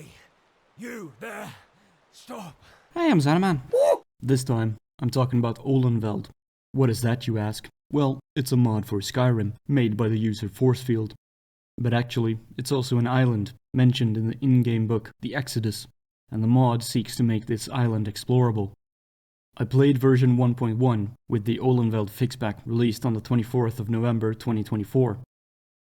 Hey, you there! Stop! Hey, I'm Zannerman. This time, I'm talking about Olenveld. What is that, you ask? Well, it's a mod for Skyrim, made by the user Forcefield. But actually, it's also an island, mentioned in the in-game book, The Exodus, and the mod seeks to make this island explorable. I played version 1.1 with the Olenveld fixpack released on the 24th of November 2024.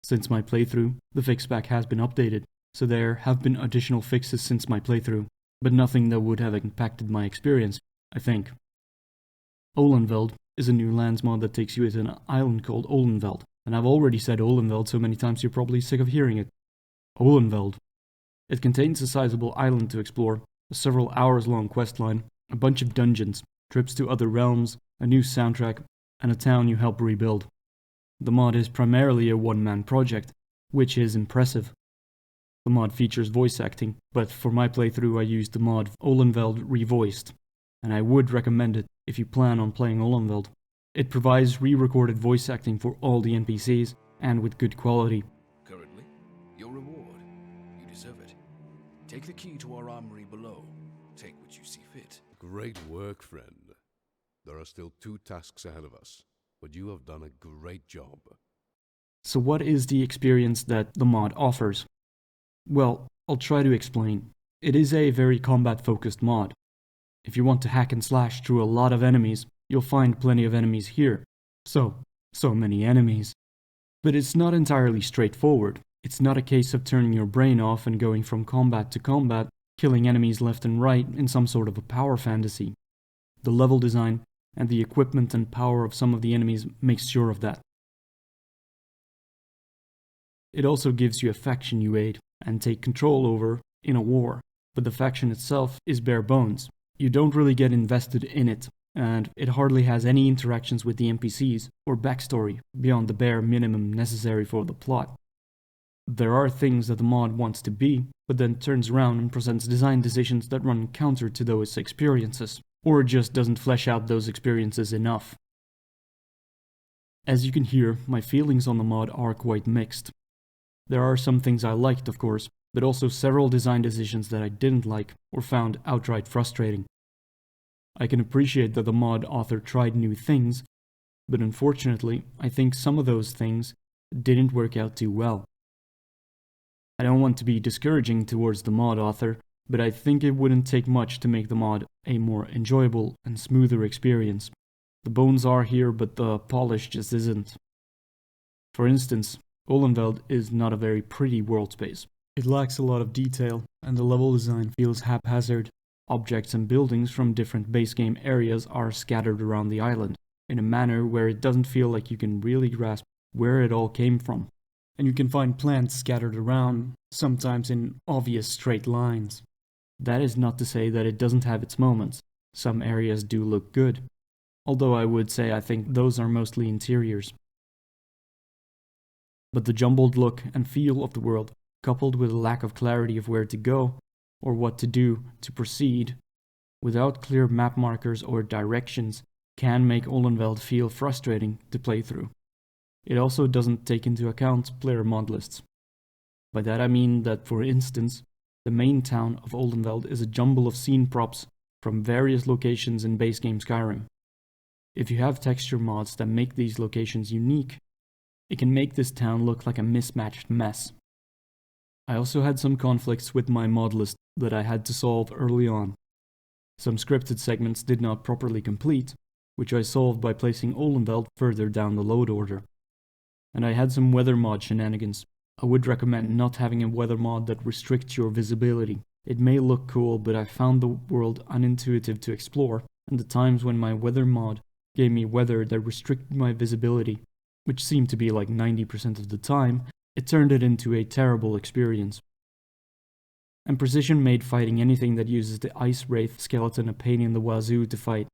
Since my playthrough, the fixpack has been updated, so there have been additional fixes since my playthrough, but nothing that would have impacted my experience, I think. Olenveld is a new lands mod that takes you to an island called Olenveld, and I've already said Olenveld so many times you're probably sick of hearing it. Olenveld. It contains a sizable island to explore, a several hours long questline, a bunch of dungeons, trips to other realms, a new soundtrack, and a town you help rebuild. The mod is primarily a one-man project, which is impressive. The mod features voice acting, but for my playthrough I used the mod Olenveld Revoiced, and I would recommend it if you plan on playing Olenveld. It provides re-recorded voice acting for all the NPCs, and with good quality. Currently, your reward. You deserve it. Take the key to our armory below. Take what you see fit. Great work, friend. There are still 2 tasks ahead of us, but you have done a great job. So what is the experience that the mod offers? Well, I'll try to explain. It is a very combat-focused mod. If you want to hack and slash through a lot of enemies, you'll find plenty of enemies here. So many enemies. But it's not entirely straightforward. It's not a case of turning your brain off and going from combat to combat, killing enemies left and right in some sort of a power fantasy. The level design and the equipment and power of some of the enemies makes sure of that. It also gives you a faction you aid and take control over in a war, but the faction itself is bare bones. You don't really get invested in it, and it hardly has any interactions with the NPCs or backstory beyond the bare minimum necessary for the plot. There are things that the mod wants to be, but then turns around and presents design decisions that run counter to those experiences, or just doesn't flesh out those experiences enough. As you can hear, my feelings on the mod are quite mixed. There are some things I liked, of course, but also several design decisions that I didn't like or found outright frustrating. I can appreciate that the mod author tried new things, but unfortunately, I think some of those things didn't work out too well. I don't want to be discouraging towards the mod author, but I think it wouldn't take much to make the mod a more enjoyable and smoother experience. The bones are here, but the polish just isn't. For instance, Olenveld is not a very pretty world space. It lacks a lot of detail, and the level design feels haphazard. Objects and buildings from different base game areas are scattered around the island, in a manner where it doesn't feel like you can really grasp where it all came from. And you can find plants scattered around, sometimes in obvious straight lines. That is not to say that it doesn't have its moments. Some areas do look good, although I would say I think those are mostly interiors. But the jumbled look and feel of the world, coupled with a lack of clarity of where to go, or what to do to proceed, without clear map markers or directions, can make Olenveld feel frustrating to play through. It also doesn't take into account player mod lists. By that I mean that, for instance, the main town of Olenveld is a jumble of scene props from various locations in base game Skyrim. If you have texture mods that make these locations unique, it can make this town look like a mismatched mess. I also had some conflicts with my mod list that I had to solve early on. Some scripted segments did not properly complete, which I solved by placing Olenveld further down the load order. And I had some weather mod shenanigans. I would recommend not having a weather mod that restricts your visibility. It may look cool, but I found the world unintuitive to explore, and the times when my weather mod gave me weather that restricted my visibility, which seemed to be like 90% of the time, it turned it into a terrible experience. And Precision made fighting anything that uses the Ice Wraith skeleton a pain in the wazoo to fight.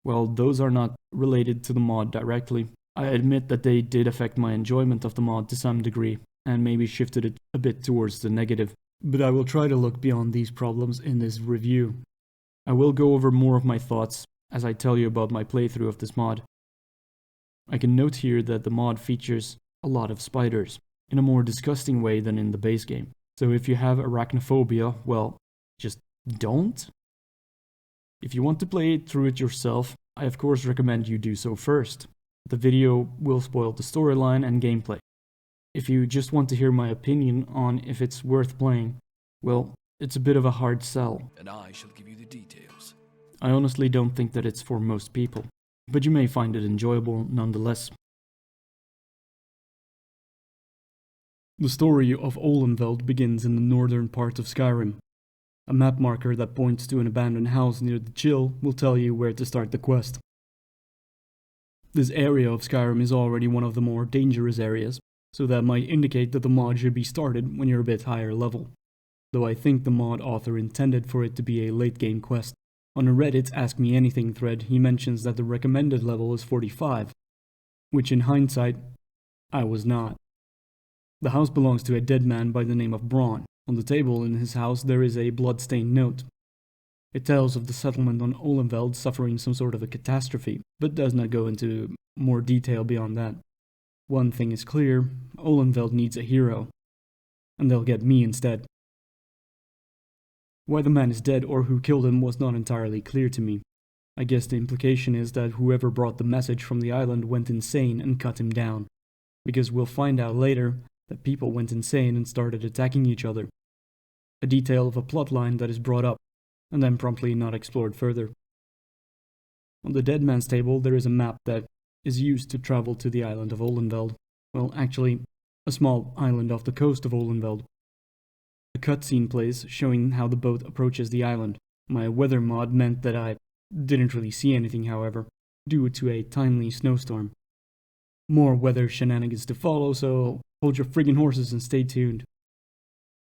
Well, those are not related to the mod directly. I admit that they did affect my enjoyment of the mod to some degree, and maybe shifted it a bit towards the negative, but I will try to look beyond these problems in this review. I will go over more of my thoughts as I tell you about my playthrough of this mod. I can note here that the mod features a lot of spiders, in a more disgusting way than in the base game. So if you have arachnophobia, well, just don't. If you want to play through it yourself, I of course recommend you do so first. The video will spoil the storyline and gameplay. If you just want to hear my opinion on if it's worth playing, well, it's a bit of a hard sell. And I shall give you the details. I honestly don't think that it's for most people, but you may find it enjoyable nonetheless. The story of Olenveld begins in the northern part of Skyrim. A map marker that points to an abandoned house near the Chill will tell you where to start the quest. This area of Skyrim is already one of the more dangerous areas, so that might indicate that the mod should be started when you're a bit higher level. Though I think the mod author intended for it to be a late game quest. On a Reddit Ask Me Anything thread, he mentions that the recommended level is 45, which in hindsight, I was not. The house belongs to a dead man by the name of Braun. On the table in his house there is a blood-stained note. It tells of the settlement on Olenveld suffering some sort of a catastrophe, but does not go into more detail beyond that. One thing is clear, Olenveld needs a hero, and they'll get me instead. Why the man is dead or who killed him was not entirely clear to me. I guess the implication is that whoever brought the message from the island went insane and cut him down. Because we'll find out later that people went insane and started attacking each other. A detail of a plotline that is brought up, and then promptly not explored further. On the dead man's table there is a map that is used to travel to the island of Olenveld. Well, actually, a small island off the coast of Olenveld. A cutscene plays showing how the boat approaches the island. My weather mod meant that I didn't really see anything, however, due to a timely snowstorm. More weather shenanigans to follow, so hold your friggin' horses and stay tuned.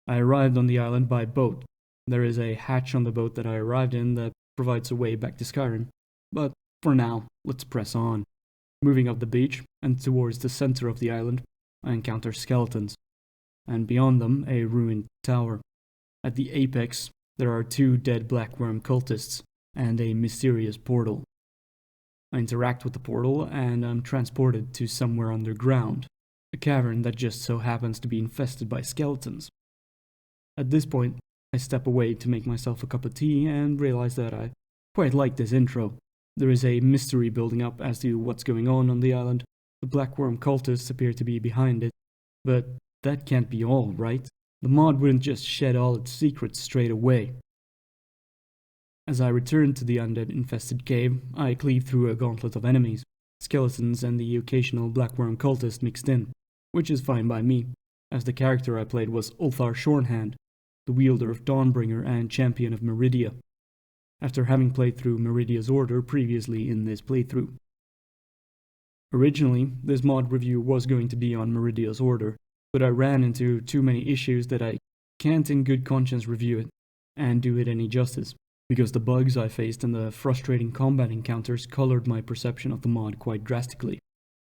I arrived on the island by boat. There is a hatch on the boat that I arrived in that provides a way back to Skyrim. But for now, let's press on. Moving up the beach and towards the center of the island, I encounter skeletons, and beyond them a ruined tower. At the apex, there are 2 dead blackworm cultists and a mysterious portal. I interact with the portal and I'm transported to somewhere underground, a cavern that just so happens to be infested by skeletons. At this point, I step away to make myself a cup of tea and realize that I quite like this intro. There is a mystery building up as to what's going on the island. The blackworm cultists appear to be behind it, but that can't be all, right? The mod wouldn't just shed all its secrets straight away. As I return to the undead-infested cave, I cleave through a gauntlet of enemies, skeletons and the occasional blackworm cultist mixed in, which is fine by me, as the character I played was Ulthar Shornhand, the wielder of Dawnbringer and champion of Meridia, after having played through Meridia's Order previously in this playthrough. Originally, this mod review was going to be on Meridia's Order, but I ran into too many issues that I can't in good conscience review it and do it any justice, because the bugs I faced and the frustrating combat encounters colored my perception of the mod quite drastically.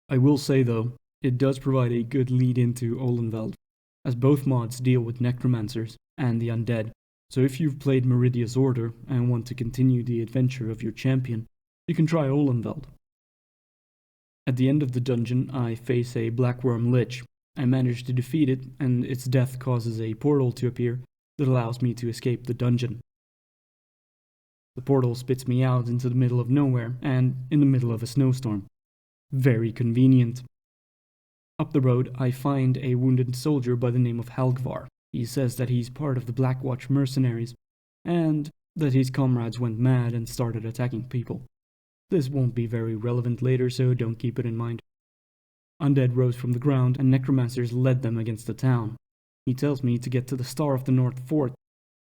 I will say though, it does provide a good lead into Olenveld, as both mods deal with necromancers and the undead, so if you've played Meridia's Order and want to continue the adventure of your champion, you can try Olenveld. At the end of the dungeon, I face a blackworm lich. I manage to defeat it, and its death causes a portal to appear that allows me to escape the dungeon. The portal spits me out into the middle of nowhere, and in the middle of a snowstorm. Very convenient. Up the road, I find a wounded soldier by the name of Halgvar. He says that he's part of the Blackwatch mercenaries, and that his comrades went mad and started attacking people. This won't be very relevant later, so don't keep it in mind. Undead rose from the ground, and necromancers led them against the town. He tells me to get to the Star of the North Fort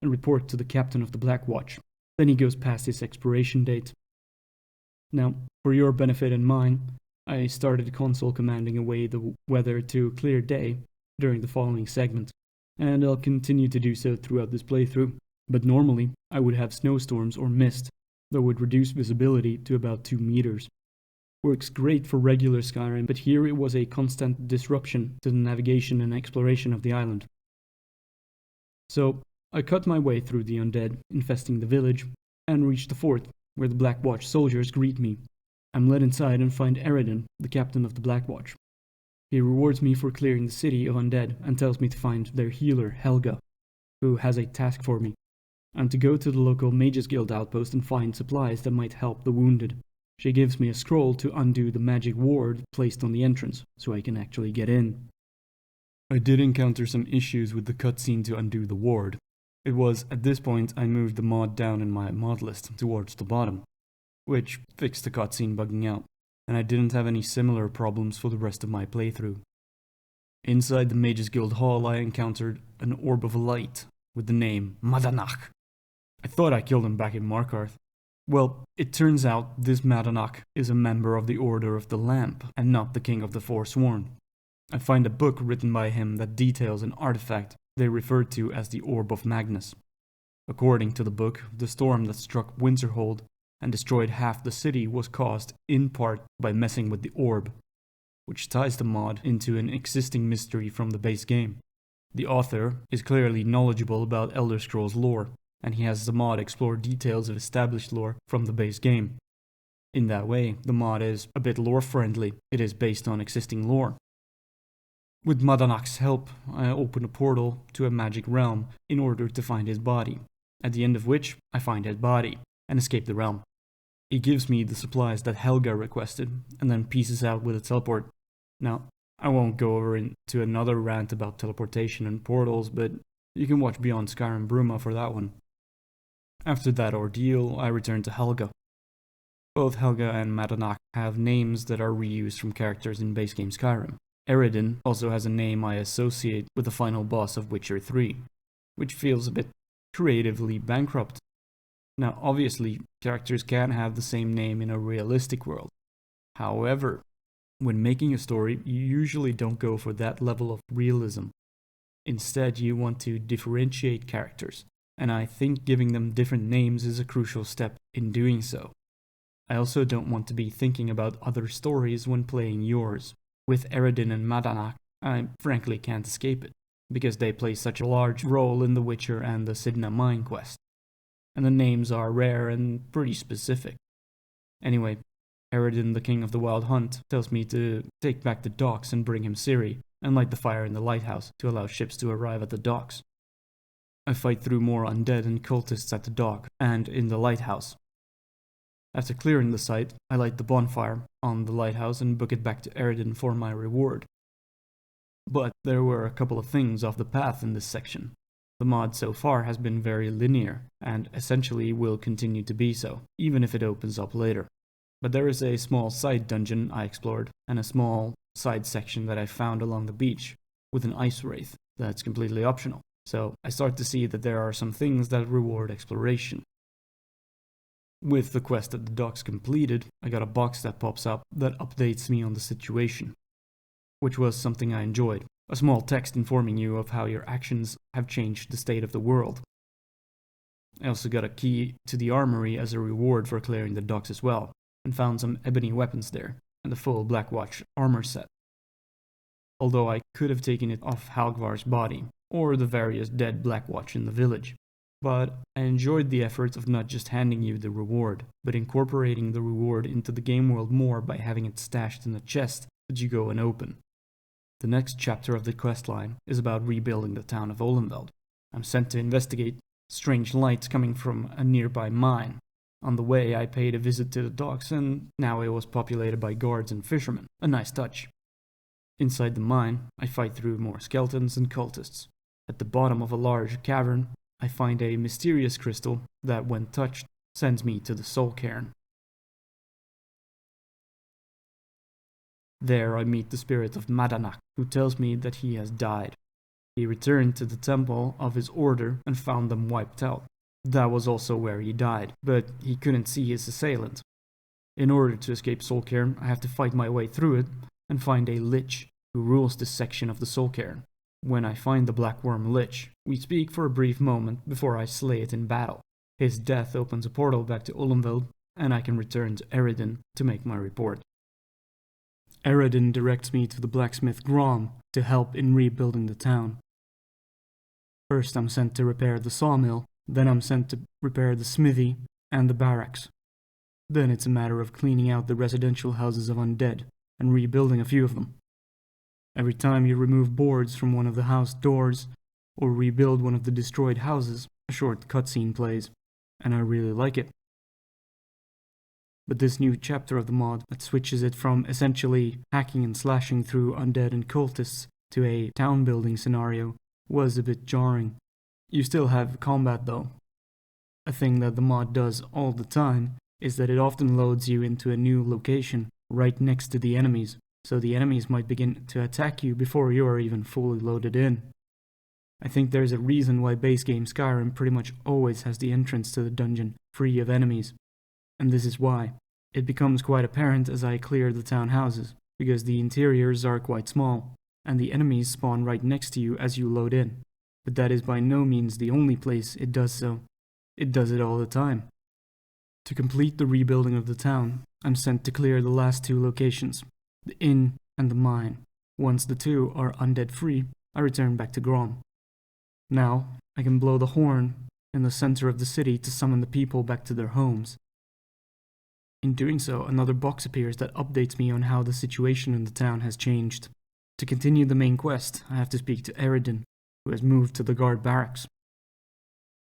and report to the captain of the Blackwatch. Then he goes past his expiration date. Now, for your benefit and mine, I started console commanding away the weather to clear day during the following segment, and I'll continue to do so throughout this playthrough. But normally, I would have snowstorms or mist that would reduce visibility to about 2 meters. Works great for regular Skyrim, but here it was a constant disruption to the navigation and exploration of the island. So, I cut my way through the undead, infesting the village, and reach the fort, where the Blackwatch soldiers greet me. I'm led inside and find Eridan, the captain of the Blackwatch. He rewards me for clearing the city of undead and tells me to find their healer, Helga. who has a task for me. I'm to go to the local Mages Guild outpost and find supplies that might help the wounded. She gives me a scroll to undo the magic ward placed on the entrance, so I can actually get in. I did encounter some issues with the cutscene to undo the ward. It was at this point I moved the mod down in my mod list towards the bottom, which fixed the cutscene bugging out, and I didn't have any similar problems for the rest of my playthrough. Inside the Mages Guild hall I encountered an orb of light with the name Madanach. I thought I killed him back in Markarth. Well, it turns out this Madanach is a member of the Order of the Lamp and not the King of the Forsworn. I find a book written by him that details an artifact they refer to as the Orb of Magnus. According to the book, the storm that struck Winterhold and destroyed half the city was caused in part by messing with the orb, which ties the mod into an existing mystery from the base game. The author is clearly knowledgeable about Elder Scrolls lore, and he has the mod explore details of established lore from the base game. In that way, the mod is a bit lore-friendly. It is based on existing lore. With Madanach's help, I open a portal to a magic realm in order to find his body, at the end of which I find his body and escape the realm. He gives me the supplies that Helga requested, and then pieces out with a teleport. Now, I won't go over into another rant about teleportation and portals, but you can watch Beyond Skyrim Bruma for that one. After that ordeal, I return to Helga. Both Helga and Madanach have names that are reused from characters in base game Skyrim. Eredin also has a name I associate with the final boss of Witcher 3, which feels a bit creatively bankrupt. Now, obviously, characters can have the same name in a realistic world. However, when making a story, you usually don't go for that level of realism. Instead, you want to differentiate characters, and I think giving them different names is a crucial step in doing so. I also don't want to be thinking about other stories when playing yours. With Eredin and Madanach, I frankly can't escape it, because they play such a large role in The Witcher and the Sidna Mine quest. And the names are rare and pretty specific. Anyway, Eredin, the King of the Wild Hunt, tells me to take back the docks and bring him Ciri, and light the fire in the lighthouse to allow ships to arrive at the docks. I fight through more undead and cultists at the dock and in the lighthouse. After clearing the site, I light the bonfire on the lighthouse and book it back to Eredin for my reward. But there were a couple of things off the path in this section. The mod so far has been very linear, and essentially will continue to be so, even if it opens up later. But there is a small side dungeon I explored, and a small side section that I found along the beach, with an ice wraith that's completely optional. So I start to see that there are some things that reward exploration. With the quest at the docks completed, I got a box that pops up that updates me on the situation, which was something I enjoyed. A small text informing you of how your actions have changed the state of the world. I also got a key to the armory as a reward for clearing the docks as well, and found some ebony weapons there, and the full Blackwatch armor set. Although I could have taken it off Halgvar's body, or the various dead Blackwatch in the village. But I enjoyed the effort of not just handing you the reward, but incorporating the reward into the game world more by having it stashed in a chest that you go and open. The next chapter of the questline is about rebuilding the town of Olenveld. I'm sent to investigate strange lights coming from a nearby mine. On the way, I paid a visit to the docks, and now it was populated by guards and fishermen. A nice touch. Inside the mine, I fight through more skeletons and cultists. At the bottom of a large cavern, I find a mysterious crystal that, when touched, sends me to the soul cairn. There I meet the spirit of Madanach, who tells me that he has died. He returned to the temple of his order and found them wiped out. That was also where he died, but he couldn't see his assailant. In order to escape Soul Cairn, I have to fight my way through it and find a lich who rules this section of the Soul Cairn. When I find the Black Worm Lich, we speak for a brief moment before I slay it in battle. His death opens a portal back to Olenveld, and I can return to Eredin to make my report. Eredin directs me to the blacksmith Grom to help in rebuilding the town. First I'm sent to repair the sawmill, then I'm sent to repair the smithy and the barracks. Then it's a matter of cleaning out the residential houses of undead and rebuilding a few of them. Every time you remove boards from one of the house doors, or rebuild one of the destroyed houses, a short cutscene plays, and I really like it. But this new chapter of the mod that switches it from essentially hacking and slashing through undead and cultists to a town building scenario was a bit jarring. You still have combat though. A thing that the mod does all the time is that it often loads you into a new location right next to the enemies, so the enemies might begin to attack you before you are even fully loaded in. I think there's a reason why base game Skyrim pretty much always has the entrance to the dungeon free of enemies. And this is why. It becomes quite apparent as I clear the town houses, because the interiors are quite small, and the enemies spawn right next to you as you load in. But that is by no means the only place it does so. It does it all the time. To complete the rebuilding of the town, I'm sent to clear the last two locations, the inn and the mine. Once the two are undead free, I return back to Grom. Now, I can blow the horn in the center of the city to summon the people back to their homes. In doing so, another box appears that updates me on how the situation in the town has changed. To continue the main quest, I have to speak to Eredin, who has moved to the guard barracks.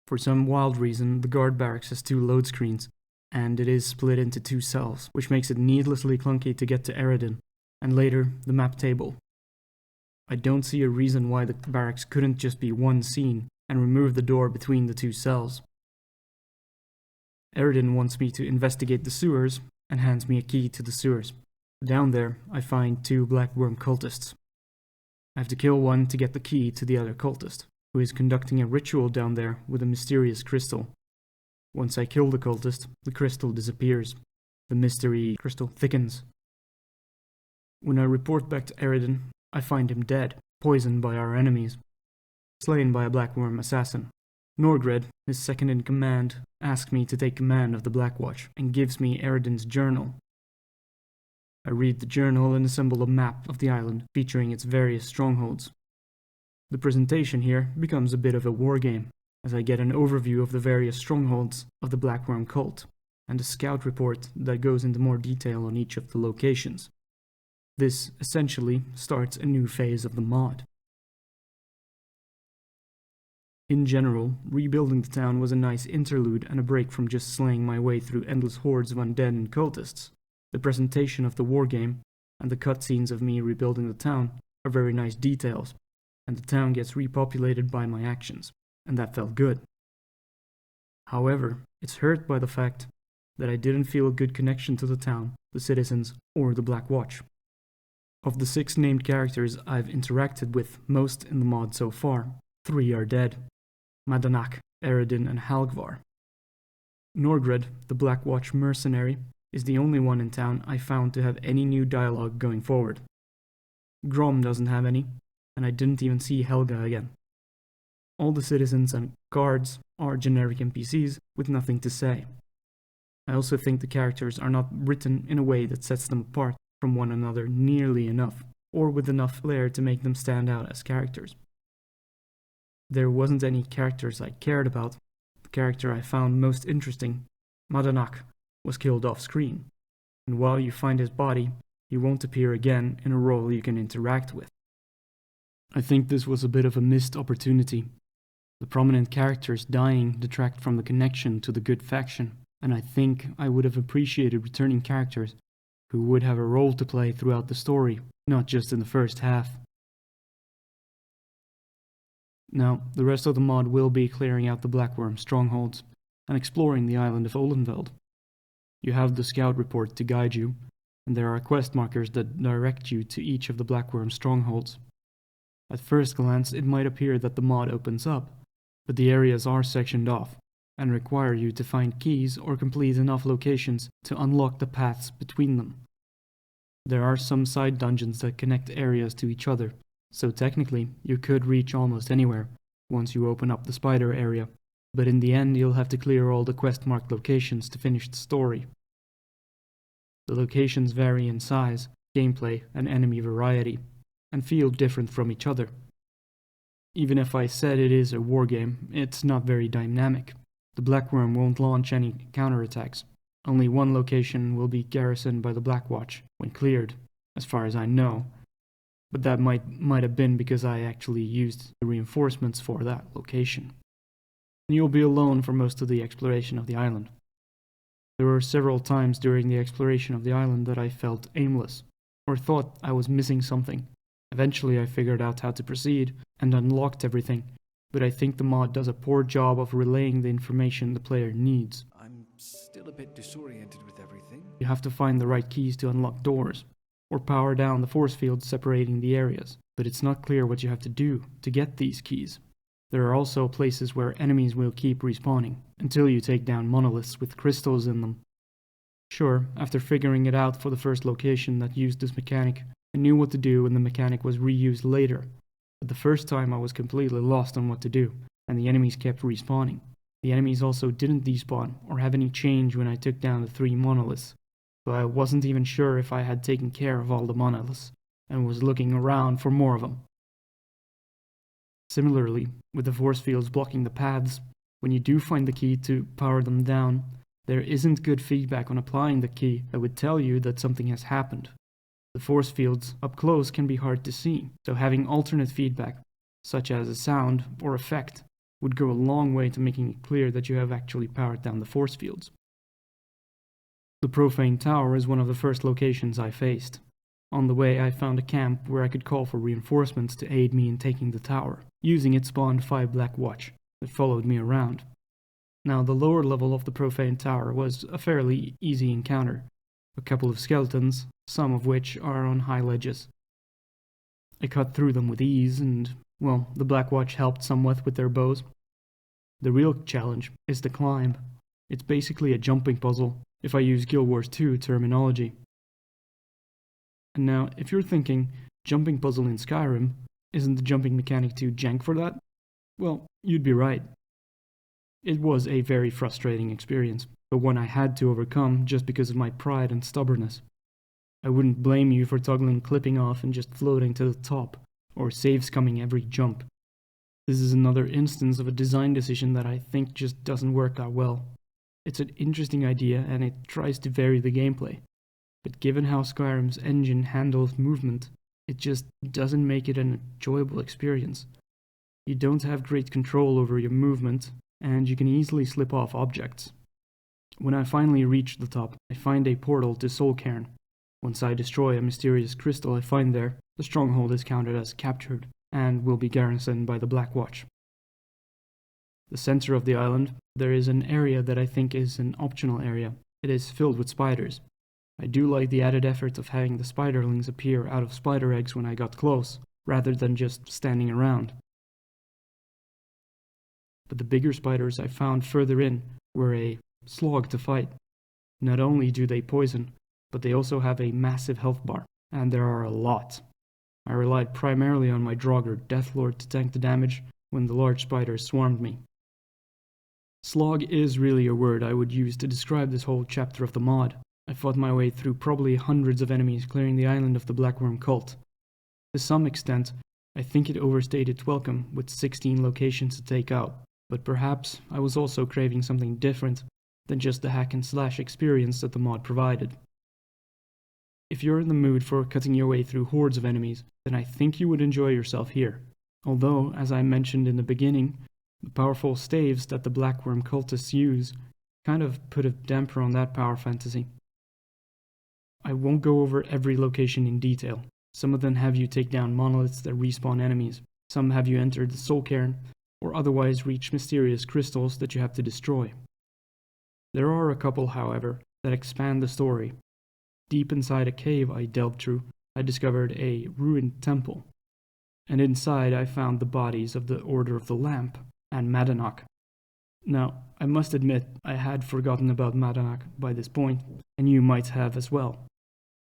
For some wild reason, the guard barracks has 2 load screens, and it is split into 2 cells, which makes it needlessly clunky to get to Eredin, and later, the map table. I don't see a reason why the barracks couldn't just be one scene, and remove the door between the 2 cells. Eredin wants me to investigate the sewers, and hands me a key to the sewers. Down there, I find 2 blackworm cultists. I have to kill one to get the key to the other cultist, who is conducting a ritual down there with a mysterious crystal. Once I kill the cultist, the crystal disappears. The mystery crystal thickens. When I report back to Eredin, I find him dead, poisoned by our enemies, slain by a blackworm assassin. Norgred, his second in command, asks me to take command of the Blackwatch and gives me Eredin's journal. I read the journal and assemble a map of the island featuring its various strongholds. The presentation here becomes a bit of a wargame, as I get an overview of the various strongholds of the Blackworm cult, and a scout report that goes into more detail on each of the locations. This essentially starts a new phase of the mod. In general, rebuilding the town was a nice interlude and a break from just slaying my way through endless hordes of undead and cultists. The presentation of the wargame and the cutscenes of me rebuilding the town are very nice details, and the town gets repopulated by my actions, and that felt good. However, it's hurt by the fact that I didn't feel a good connection to the town, the citizens, or the Black Watch. Of the 6 named characters I've interacted with most in the mod so far, 3 are dead. Madanak, Eredin, and Halgvar. Norgred, the Black Watch mercenary, is the only one in town I found to have any new dialogue going forward. Grom doesn't have any, and I didn't even see Helga again. All the citizens and guards are generic NPCs with nothing to say. I also think the characters are not written in a way that sets them apart from one another nearly enough, or with enough flair to make them stand out as characters. There wasn't any characters I cared about. The character I found most interesting, Madanak, was killed off screen, and while you find his body, he won't appear again in a role you can interact with. I think this was a bit of a missed opportunity. The prominent characters dying detract from the connection to the good faction, and I think I would have appreciated returning characters who would have a role to play throughout the story, not just in the first half. Now, the rest of the mod will be clearing out the Blackworm strongholds and exploring the island of Olenveld. You have the scout report to guide you, and there are quest markers that direct you to each of the Blackworm strongholds. At first glance, it might appear that the mod opens up, but the areas are sectioned off, and require you to find keys or complete enough locations to unlock the paths between them. There are some side dungeons that connect areas to each other, so technically you could reach almost anywhere once you open up the spider area, but in the end you'll have to clear all the quest-marked locations to finish the story. The locations vary in size, gameplay, and enemy variety, and feel different from each other. Even if I said it is a wargame, it's not very dynamic. The Blackworm won't launch any counterattacks. Only one location will be garrisoned by the Blackwatch when cleared, as far as I know, but that might have been because I actually used the reinforcements for that location. And you'll be alone for most of the exploration of the island. There were several times during the exploration of the island that I felt aimless, or thought I was missing something. Eventually I figured out how to proceed, and unlocked everything, but I think the mod does a poor job of relaying the information the player needs. I'm still a bit disoriented with everything. You have to find the right keys to unlock doors, or power down the force field separating the areas, but it's not clear what you have to do to get these keys. There are also places where enemies will keep respawning, until you take down monoliths with crystals in them. Sure, after figuring it out for the first location that used this mechanic, I knew what to do and the mechanic was reused later, but the first time I was completely lost on what to do, and the enemies kept respawning. The enemies also didn't despawn or have any change when I took down the 3 monoliths, so I wasn't even sure if I had taken care of all the monoliths, and was looking around for more of them. Similarly, with the force fields blocking the paths, when you do find the key to power them down, there isn't good feedback on applying the key that would tell you that something has happened. The force fields up close can be hard to see, so having alternate feedback, such as a sound or effect, would go a long way to making it clear that you have actually powered down the force fields. The Profane Tower is one of the first locations I faced. On the way I found a camp where I could call for reinforcements to aid me in taking the tower. Using it spawned 5 Black Watch that followed me around. Now the lower level of the Profane Tower was a fairly easy encounter. A couple of skeletons, some of which are on high ledges. I cut through them with ease and, well, the Black Watch helped somewhat with their bows. The real challenge is the climb. It's basically a jumping puzzle, if I use Guild Wars 2 terminology. And now, if you're thinking, jumping puzzle in Skyrim, isn't the jumping mechanic too jank for that? Well, you'd be right. It was a very frustrating experience, but one I had to overcome just because of my pride and stubbornness. I wouldn't blame you for toggling clipping off and just floating to the top, or saves coming every jump. This is another instance of a design decision that I think just doesn't work out well. It's an interesting idea and it tries to vary the gameplay, but given how Skyrim's engine handles movement, it just doesn't make it an enjoyable experience. You don't have great control over your movement, and you can easily slip off objects. When I finally reach the top, I find a portal to Solcairn. Once I destroy a mysterious crystal I find there, the stronghold is counted as captured, and will be garrisoned by the Black Watch. The center of the island, there is an area that I think is an optional area. It is filled with spiders. I do like the added effort of having the spiderlings appear out of spider eggs when I got close, rather than just standing around. But the bigger spiders I found further in were a slog to fight. Not only do they poison, but they also have a massive health bar, and there are a lot. I relied primarily on my Draugr Deathlord to tank the damage when the large spiders swarmed me. Slog is really a word I would use to describe this whole chapter of the mod. I fought my way through probably hundreds of enemies clearing the island of the Blackworm cult. To some extent, I think it overstayed its welcome with 16 locations to take out, but perhaps I was also craving something different than just the hack and slash experience that the mod provided. If you're in the mood for cutting your way through hordes of enemies, then I think you would enjoy yourself here. Although, as I mentioned in the beginning, the powerful staves that the Blackworm cultists use kind of put a damper on that power fantasy. I won't go over every location in detail. Some of them have you take down monoliths that respawn enemies, some have you enter the Solcairn, or otherwise reach mysterious crystals that you have to destroy. There are a couple, however, that expand the story. Deep inside a cave I delved through, I discovered a ruined temple, and inside I found the bodies of the Order of the Lamp and Madanach. Now, I must admit I had forgotten about Madanach by this point, and you might have as well.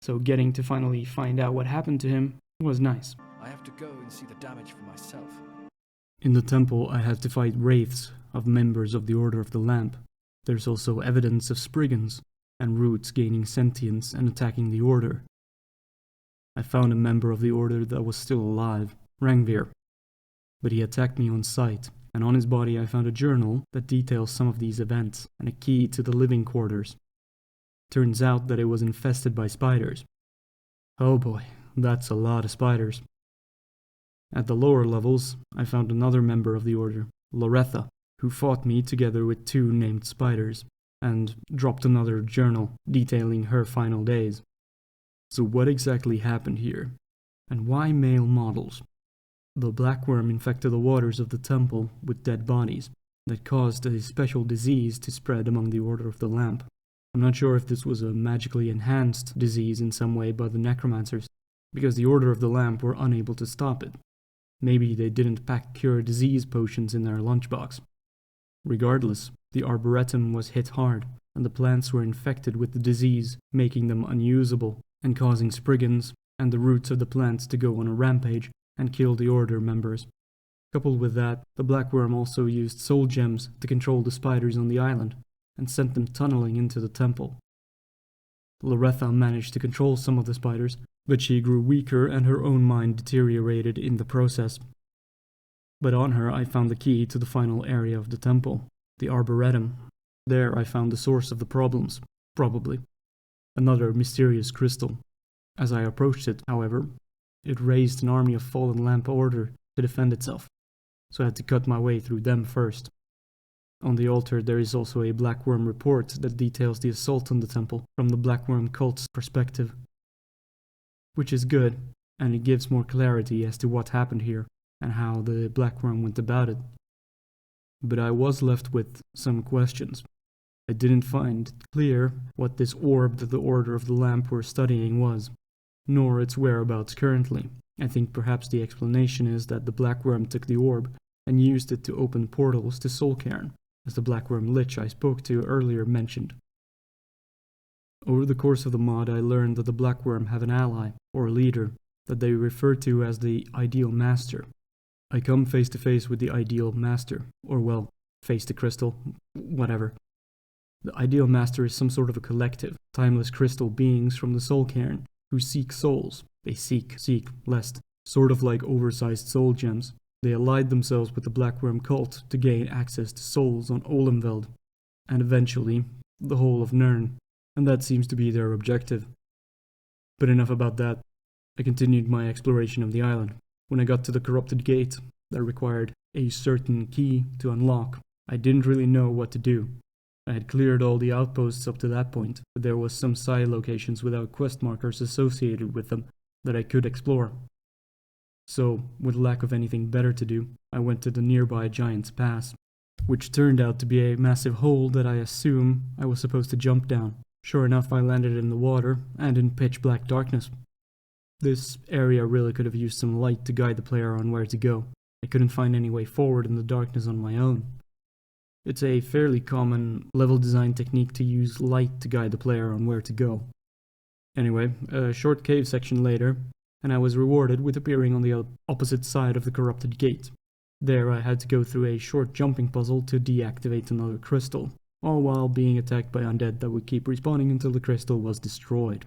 So getting to finally find out what happened to him was nice. I have to go and see the damage for myself. In the temple I had to fight wraiths of members of the Order of the Lamp. There's also evidence of Spriggans and roots gaining sentience and attacking the Order. I found a member of the Order that was still alive, Rangvir, but he attacked me on sight, and on his body I found a journal that details some of these events and a key to the living quarters. Turns out that it was infested by spiders. Oh boy, that's a lot of spiders. At the lower levels, I found another member of the Order, Loretha, who fought me together with 2 named spiders, and dropped another journal detailing her final days. So what exactly happened here? And why male models? The blackworm infected the waters of the temple with dead bodies that caused a special disease to spread among the Order of the Lamp. I'm not sure if this was a magically enhanced disease in some way by the necromancers, because the Order of the Lamp were unable to stop it. Maybe they didn't pack cure disease potions in their lunchbox. Regardless, the arboretum was hit hard, and the plants were infected with the disease, making them unusable and causing spriggans and the roots of the plants to go on a rampage and kill the Order members. Coupled with that, the blackworm also used soul gems to control the spiders on the island and sent them tunneling into the temple. Loretha managed to control some of the spiders, but she grew weaker and her own mind deteriorated in the process. But on her I found the key to the final area of the temple, the arboretum. There I found the source of the problems, probably. Another mysterious crystal. As I approached it, however, it raised an army of fallen Lamp Order to defend itself, so I had to cut my way through them first. On the altar there is also a blackworm report that details the assault on the temple from the blackworm cult's perspective, which is good, and it gives more clarity as to what happened here and how the blackworm went about it. But I was left with some questions. I didn't find clear what this orb that the Order of the Lamp were studying was, nor its whereabouts currently. I think perhaps the explanation is that the blackworm took the orb and used it to open portals to Solcairn, as the blackworm lich I spoke to earlier mentioned. Over the course of the mod I learned that the blackworm have an ally, or leader, that they refer to as the Ideal Master. I come face to face with the Ideal Master, or well, face to crystal, whatever. The Ideal Master is some sort of a collective, timeless crystal beings from the Solcairn, who seek souls. They seek lest, sort of like oversized soul gems. They allied themselves with the blackworm cult to gain access to souls on Olenveld, and eventually the whole of Nirn, and that seems to be their objective. But enough about that. I continued my exploration of the island. When I got to the corrupted gate that required a certain key to unlock, I didn't really know what to do. I had cleared all the outposts up to that point, but there was some side locations without quest markers associated with them that I could explore. So, with lack of anything better to do, I went to the nearby Giant's Pass, which turned out to be a massive hole that I assume I was supposed to jump down. Sure enough, I landed in the water and in pitch black darkness. This area really could have used some light to guide the player on where to go. I couldn't find any way forward in the darkness on my own. It's a fairly common level design technique to use light to guide the player on where to go. Anyway, a short cave section later, and I was rewarded with appearing on the opposite side of the corrupted gate. There I had to go through a short jumping puzzle to deactivate another crystal, all while being attacked by undead that would keep respawning until the crystal was destroyed.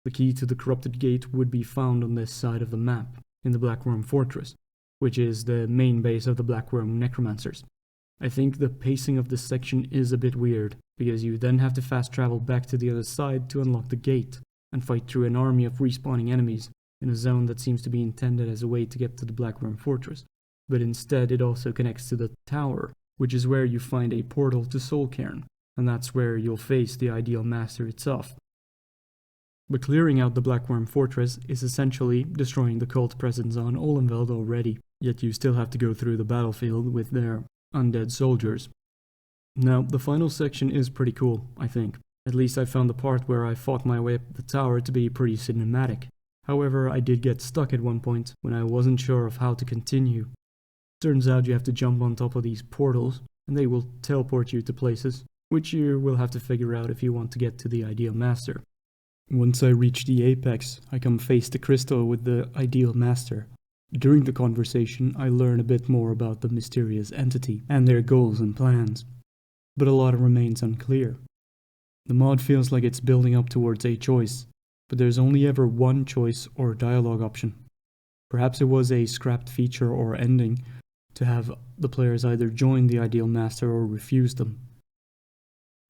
The key to the corrupted gate would be found on this side of the map, in the Blackworm Fortress, which is the main base of the Blackworm Necromancers. I think the pacing of this section is a bit weird, because you then have to fast travel back to the other side to unlock the gate, and fight through an army of respawning enemies, in a zone that seems to be intended as a way to get to the Blackworm Fortress, but instead it also connects to the tower, which is where you find a portal to Solcairn, and that's where you'll face the Ideal Master itself. But clearing out the Blackworm Fortress is essentially destroying the cult presence on Olenveld already, yet you still have to go through the battlefield with their undead soldiers. Now, the final section is pretty cool, I think. At least I found the part where I fought my way up the tower to be pretty cinematic. However, I did get stuck at one point when I wasn't sure of how to continue. Turns out you have to jump on top of these portals, and they will teleport you to places, which you will have to figure out if you want to get to the Ideal Master. Once I reach the apex, I come face to crystal with the Ideal Master. During the conversation, I learn a bit more about the mysterious entity and their goals and plans, but a lot remains unclear. The mod feels like it's building up towards a choice, but there's only ever one choice or dialogue option. Perhaps it was a scrapped feature or ending to have the players either join the Ideal Master or refuse them.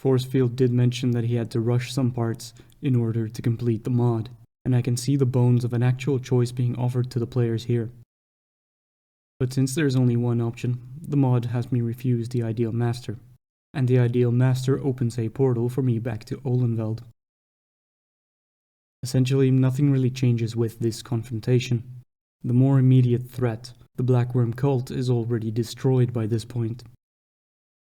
Forcefield did mention that he had to rush some parts in order to complete the mod, and I can see the bones of an actual choice being offered to the players here. But since there's only one option, the mod has me refuse the Ideal Master, and the Ideal Master opens a portal for me back to Olenveld. Essentially, nothing really changes with this confrontation. The more immediate threat, the Blackworm cult, is already destroyed by this point.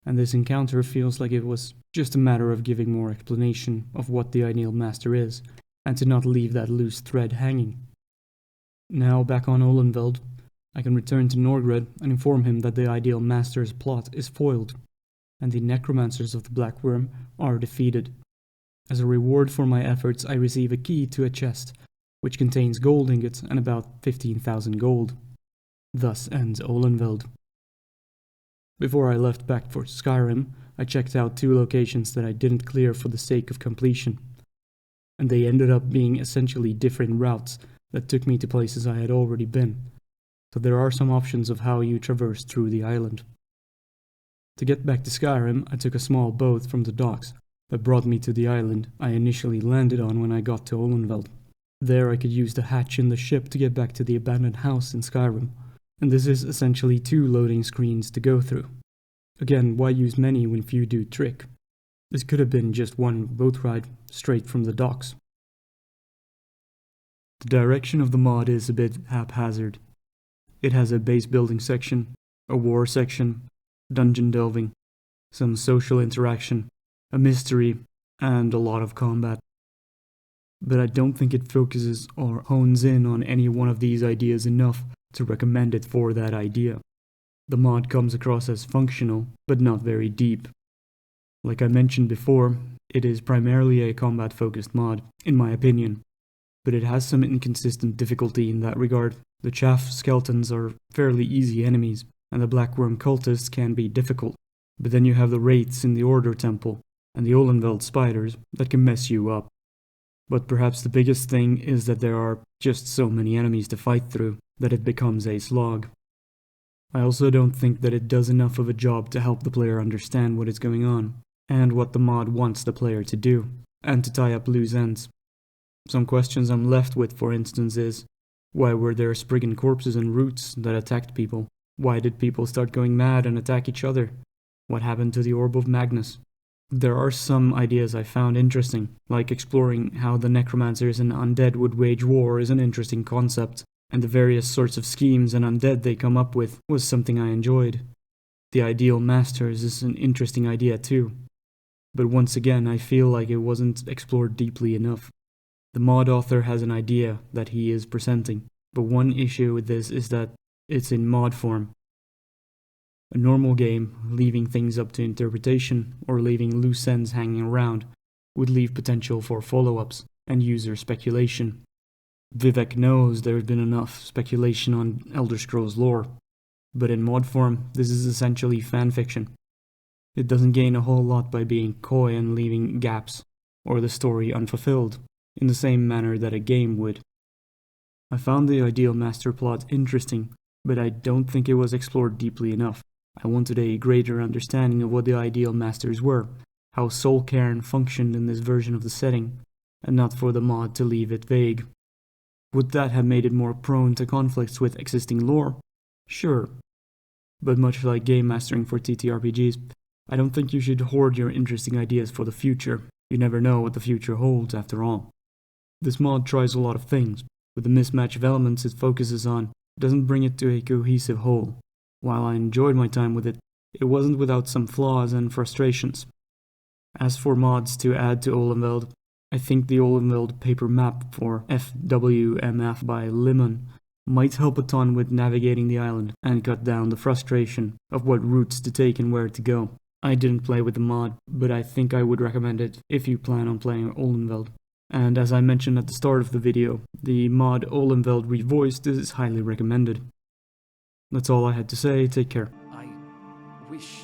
And this encounter feels like it was just a matter of giving more explanation of what the Ideal Master is, and to not leave that loose thread hanging. Now, back on Olenveld, I can return to Norgred and inform him that the Ideal Master's plot is foiled, and the necromancers of the Blackworm are defeated. As a reward for my efforts, I receive a key to a chest, which contains gold ingots and about 15,000 gold. Thus ends Olenveld. Before I left back for Skyrim, I checked out 2 locations that I didn't clear for the sake of completion, and they ended up being essentially different routes that took me to places I had already been, so there are some options of how you traverse through the island. To get back to Skyrim, I took a small boat from the docks that brought me to the island I initially landed on when I got to Olenveld. There I could use the hatch in the ship to get back to the abandoned house in Skyrim, and this is essentially 2 loading screens to go through. Again, why use many when few do trick? This could have been just one boat ride straight from the docks. The direction of the mod is a bit haphazard. It has a base building section, a war section, dungeon delving, some social interaction, a mystery, and a lot of combat. But I don't think it focuses or hones in on any one of these ideas enough to recommend it for that idea. The mod comes across as functional, but not very deep. Like I mentioned before, it is primarily a combat-focused mod, in my opinion, but it has some inconsistent difficulty in that regard. The chaff skeletons are fairly easy enemies, and the Blackworm cultists can be difficult, but then you have the wraiths in the Order Temple, and the Olenveld spiders that can mess you up. But perhaps the biggest thing is that there are just so many enemies to fight through that it becomes a slog. I also don't think that it does enough of a job to help the player understand what is going on, and what the mod wants the player to do, and to tie up loose ends. Some questions I'm left with, for instance, is, why were there Spriggan corpses and roots that attacked people? Why did people start going mad and attack each other? What happened to the Orb of Magnus? There are some ideas I found interesting, like exploring how the necromancers and undead would wage war is an interesting concept, and the various sorts of schemes and undead they come up with was something I enjoyed. The Ideal Masters is an interesting idea too, but once again I feel like it wasn't explored deeply enough. The mod author has an idea that he is presenting, but one issue with this is that it's in mod form. A normal game, leaving things up to interpretation or leaving loose ends hanging around, would leave potential for follow-ups and user speculation. Vivek knows there's been enough speculation on Elder Scrolls lore, but in mod form, this is essentially fanfiction. It doesn't gain a whole lot by being coy and leaving gaps, or the story unfulfilled, in the same manner that a game would. I found the Ideal Master plot interesting, but I don't think it was explored deeply enough. I wanted a greater understanding of what the Ideal Masters were, how Soul Cairn functioned in this version of the setting, and not for the mod to leave it vague. Would that have made it more prone to conflicts with existing lore? Sure. But much like game mastering for TTRPGs, I don't think you should hoard your interesting ideas for the future. You never know what the future holds after all. This mod tries a lot of things, but the mismatch of elements it focuses on doesn't bring it to a cohesive whole. While I enjoyed my time with it, it wasn't without some flaws and frustrations. As for mods to add to Olenveld, I think the Olenveld paper map for FWMF by Limon might help a ton with navigating the island and cut down the frustration of what routes to take and where to go. I didn't play with the mod, but I think I would recommend it if you plan on playing Olenveld. And as I mentioned at the start of the video, the mod Olenveld Revoiced is highly recommended. That's all I had to say. Take care. I wish